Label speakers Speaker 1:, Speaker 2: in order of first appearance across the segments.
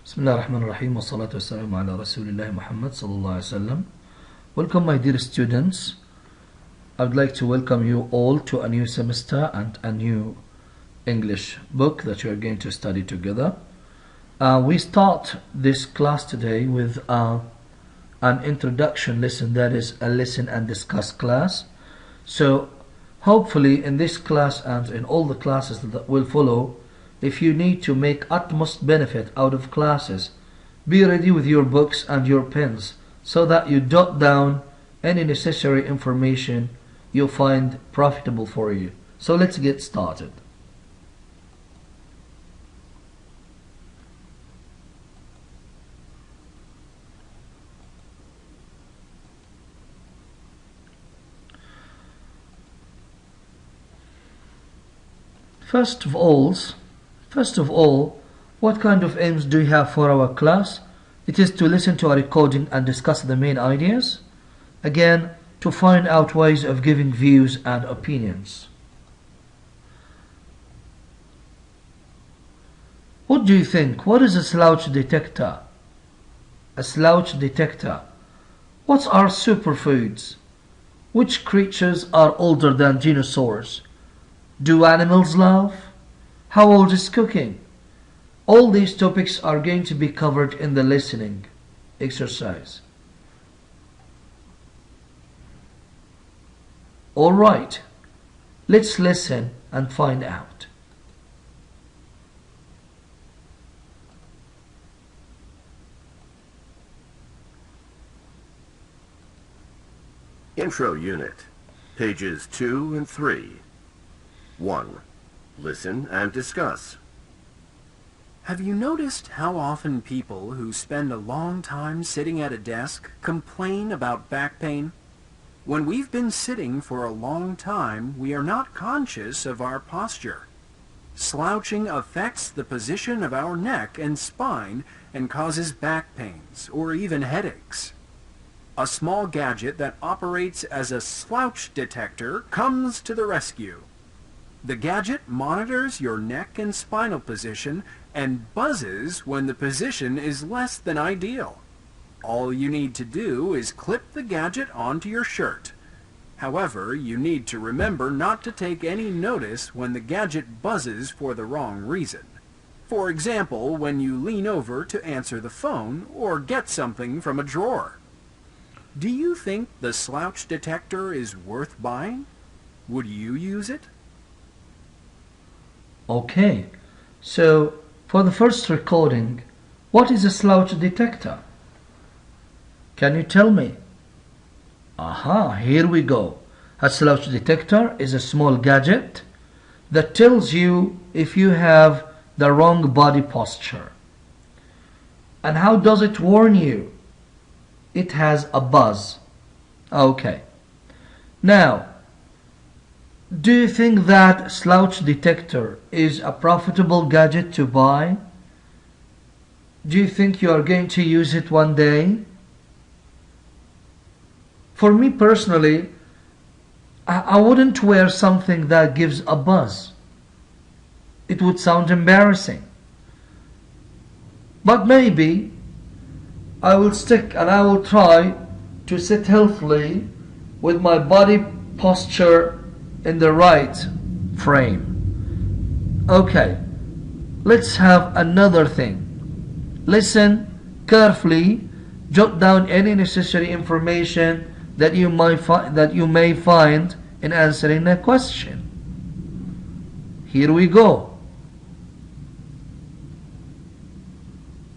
Speaker 1: بسم الله الرحمن الرحيم والصلاة والسلام على رسول الله محمد صلى الله عليه وسلم. Welcome my dear students. I would like to welcome you all to a new semester and a new English book that you are going to study together. We start this class today with an introduction lesson, that is a listen and discuss class. So hopefully in this class and in all the classes that will follow, if you need to make utmost benefit out of classes, be ready with your books and your pens so that you jot down any necessary information you find profitable for you. So let's get started. First of all, what kind of aims do you have for our class? It is to listen to a recording and discuss the main ideas. Again, to find out ways of giving views and opinions. What do you think? What is a slouch detector? A slouch detector. What are superfoods? Which creatures are older than dinosaurs? Do animals laugh? How old is cooking? All these topics are going to be covered in the listening exercise. Alright, let's listen and find out.
Speaker 2: Intro Unit, pages 2 and 3. 1. Listen and discuss.
Speaker 3: Have you noticed how often people who spend a long time sitting at a desk complain about back pain? When we've been sitting for a long time, we are not conscious of our posture. Slouching affects the position of our neck and spine and causes back pains or even headaches. A small gadget that operates as a slouch detector comes to the rescue. The gadget monitors your neck and spinal position and buzzes when the position is less than ideal. All you need to do is clip the gadget onto your shirt. However, you need to remember not to take any notice when the gadget buzzes for the wrong reason. For example, when you lean over to answer the phone or get something from a drawer. Do you think the slouch detector is worth buying? Would you use it?
Speaker 1: Okay, so for the first recording, what is a slouch detector? Can you tell me? Aha, here we go. A slouch detector is a small gadget that tells you if you have the wrong body posture. And how does it warn you? It has a buzz. Okay. Now, do you think that slouch detector is a profitable gadget to buy? Do you think you are going to use it one day? For me personally, I wouldn't wear something that gives a buzz. It would sound embarrassing. But maybe I will stick and I will try to sit healthily with my body posture in the right frame. Okay, let's have another thing. Listen carefully, jot down any necessary information that you may find in answering a question. Here we go.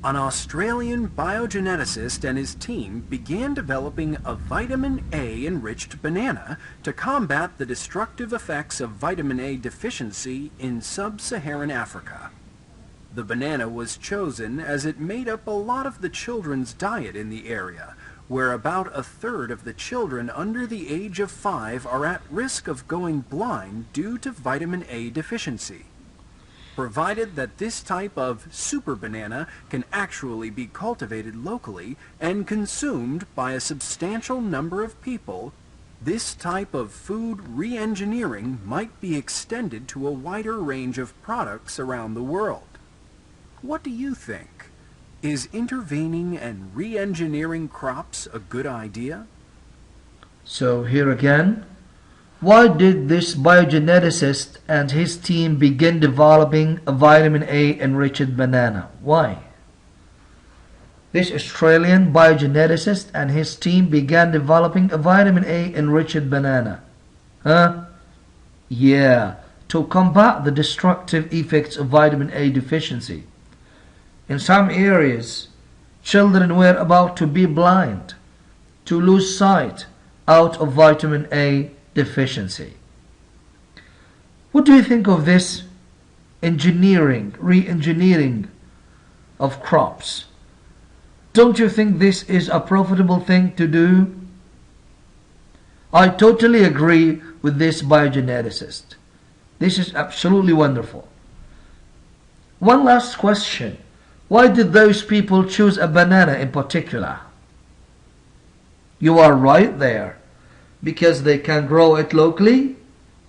Speaker 3: An Australian biogeneticist and his team began developing a vitamin A-enriched banana to combat the destructive effects of vitamin A deficiency in sub-Saharan Africa. The banana was chosen as it made up a lot of the children's diet in the area, where about a third of the children under the age of 5 are at risk of going blind due to vitamin A deficiency. Provided that this type of super banana can actually be cultivated locally and consumed by a substantial number of people, this type of food re-engineering might be extended to a wider range of products around the world. What do you think? Is intervening and re-engineering crops a good idea?
Speaker 1: So here again, why did this biogeneticist and his team begin developing a vitamin A enriched banana? Why? This Australian biogeneticist and his team began developing a vitamin A enriched banana. Huh? Yeah, to combat the destructive effects of vitamin A deficiency. In some areas, children were about to be blind, to lose sight out of vitamin A deficiency. What do you think of this engineering, re-engineering of crops? Don't you think this is a profitable thing to do? I totally agree with this biogeneticist. This is absolutely wonderful. One last question. Why did those people choose a banana in particular? You are right there. Because they can grow it locally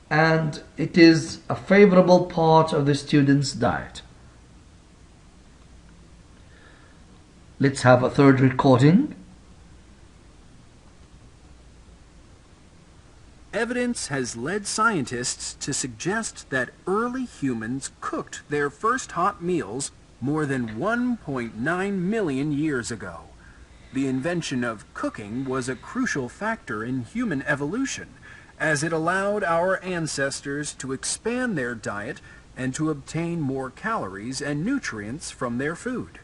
Speaker 1: and it is a favorable part of the student's diet. Let's have a third recording.
Speaker 3: Evidence has led scientists to suggest that early humans cooked their first hot meals more than 1.9 million years ago. The invention of cooking was a crucial factor in human evolution, as it allowed our ancestors to expand their diet and to obtain more calories and nutrients from their food.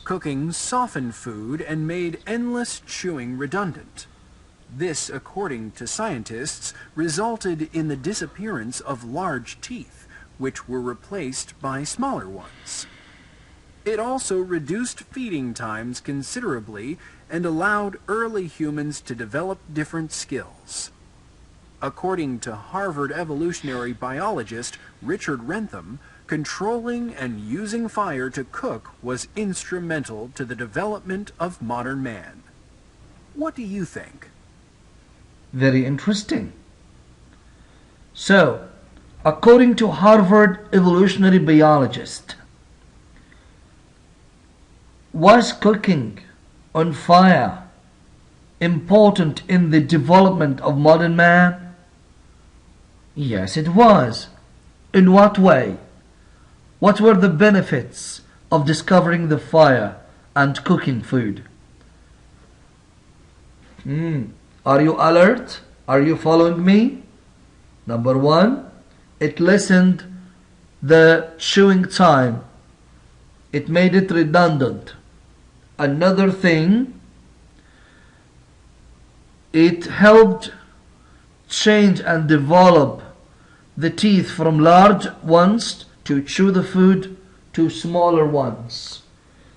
Speaker 3: Cooking softened food and made endless chewing redundant. This, according to scientists, resulted in the disappearance of large teeth, which were replaced by smaller ones. It also reduced feeding times considerably and allowed early humans to develop different skills. According to Harvard evolutionary biologist Richard Wrentham, controlling and using fire to cook was instrumental to the development of modern man. What do you think?
Speaker 1: Very interesting. So, according to Harvard evolutionary biologist, was cooking on fire important in the development of modern man? Yes, it was. In what way? What were the benefits of discovering the fire and cooking food? Are you alert? Are you following me? Number one, it lessened the chewing time. It made it redundant. Another thing, it helped change and develop the teeth from large ones to chew the food to smaller ones.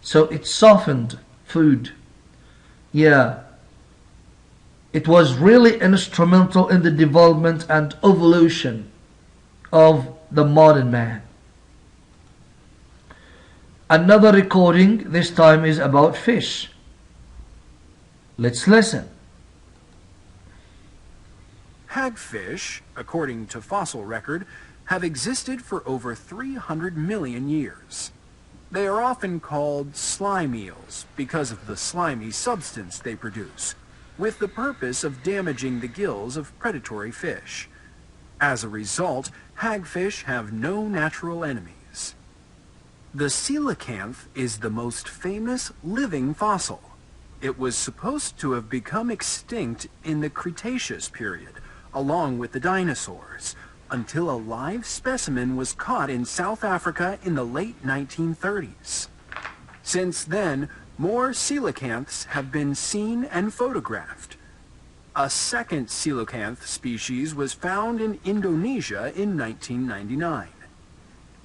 Speaker 1: So it softened food. Yeah. It was really instrumental in the development and evolution of the modern man. Another recording, this time is about fish. Let's listen.
Speaker 3: Hagfish, according to fossil record, have existed for over 300 million years. They are often called slime eels because of the slimy substance they produce, with the purpose of damaging the gills of predatory fish. As a result, hagfish have no natural enemies. The coelacanth is the most famous living fossil. It was supposed to have become extinct in the Cretaceous period, along with the dinosaurs, until a live specimen was caught in South Africa in the late 1930s. Since then, more coelacanths have been seen and photographed. A second coelacanth species was found in Indonesia in 1999.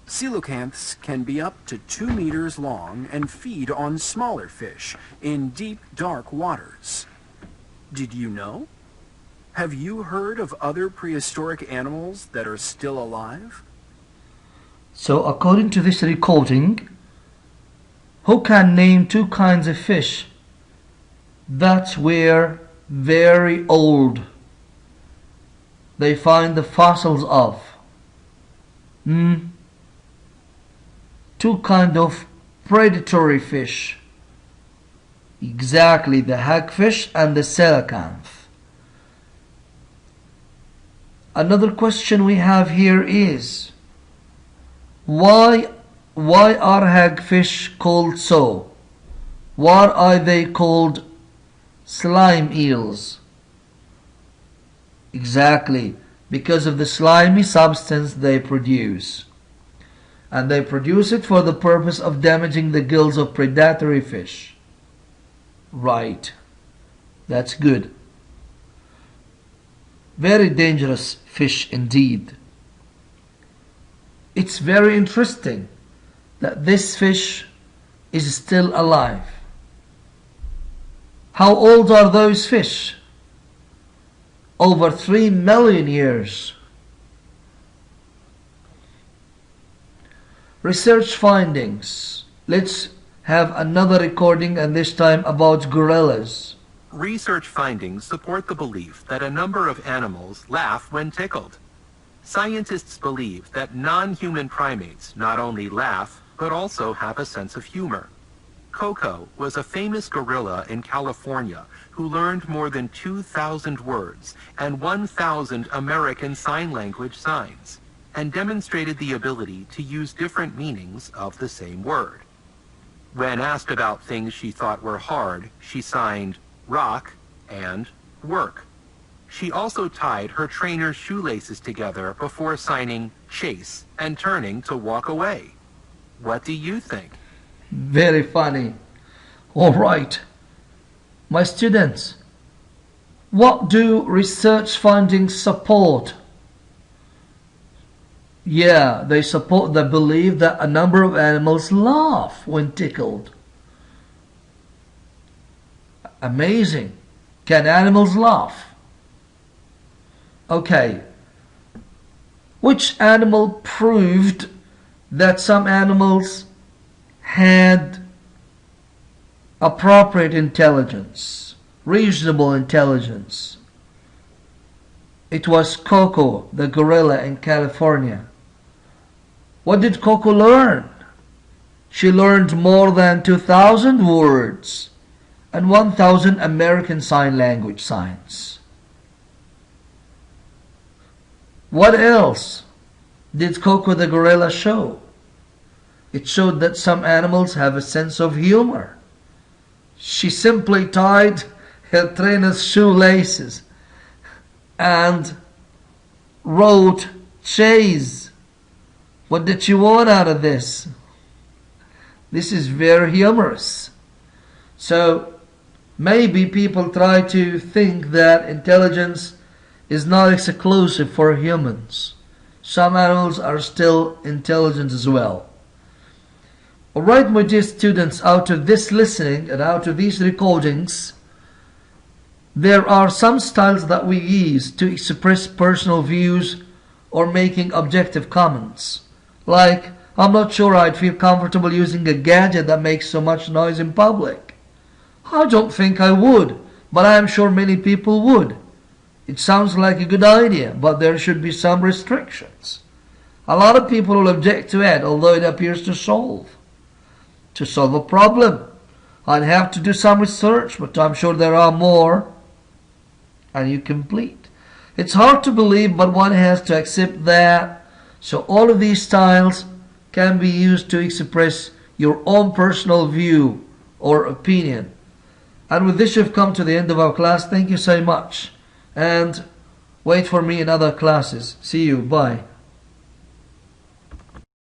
Speaker 3: Coelacanths can be up to 2 meters long and feed on smaller fish in deep, dark waters. Did you know? Have you heard of other prehistoric animals that are still alive?
Speaker 1: So according to this recording, who can name 2 kinds of fish that were very old? They find the fossils of. 2 kind of predatory fish. Exactly, the hagfish and the coelacanth. Another question we have here is, why are hagfish called so? Why are they called slime eels? Exactly, because of the slimy substance they produce. And they produce it for the purpose of damaging the gills of predatory fish. Right, that's good. Very dangerous fish indeed. It's very interesting that this fish is still alive. How old are those fish? Over 3 million years. Research findings. Let's have another recording, and this time about gorillas.
Speaker 4: Research findings support the belief that a number of animals laugh when tickled. Scientists believe that non-human primates not only laugh, but also have a sense of humor. Koko was a famous gorilla in California who learned more than 2,000 words and 1,000 American Sign Language signs, and demonstrated the ability to use different meanings of the same word. When asked about things she thought were hard, she signed rock and work. She also tied her trainer's shoelaces together before signing chase and turning to walk away. What do you think?
Speaker 1: Very funny. All right. My students, what do research findings support? Yeah, they support the belief that a number of animals laugh when tickled. Amazing. Can animals laugh? Okay. Which animal proved that some animals had appropriate intelligence, reasonable intelligence? It was Koko, the gorilla in California. What did Koko learn? She learned more than 2,000 words and 1,000 American Sign Language signs. What else did Koko the gorilla show? It showed that some animals have a sense of humor. She simply tied her trainer's shoelaces and wrote chase. What did she want out of this? This is very humorous. So maybe people try to think that intelligence is not exclusive for humans. Some animals are still intelligent as well. Alright, my dear students, out of this listening and out of these recordings, there are some styles that we use to express personal views or making objective comments. Like, I'm not sure I'd feel comfortable using a gadget that makes so much noise in public. I don't think I would, but I am sure many people would. It sounds like a good idea, but there should be some restrictions. A lot of people will object to it, although it appears to solve a problem. I'd have to do some research, but I'm sure there are more. And you complete. It's hard to believe, but one has to accept that. So all of these styles can be used to express your own personal view or opinion. And with this, you've come to the end of our class. Thank you so much. And wait for me in other classes. See you. Bye.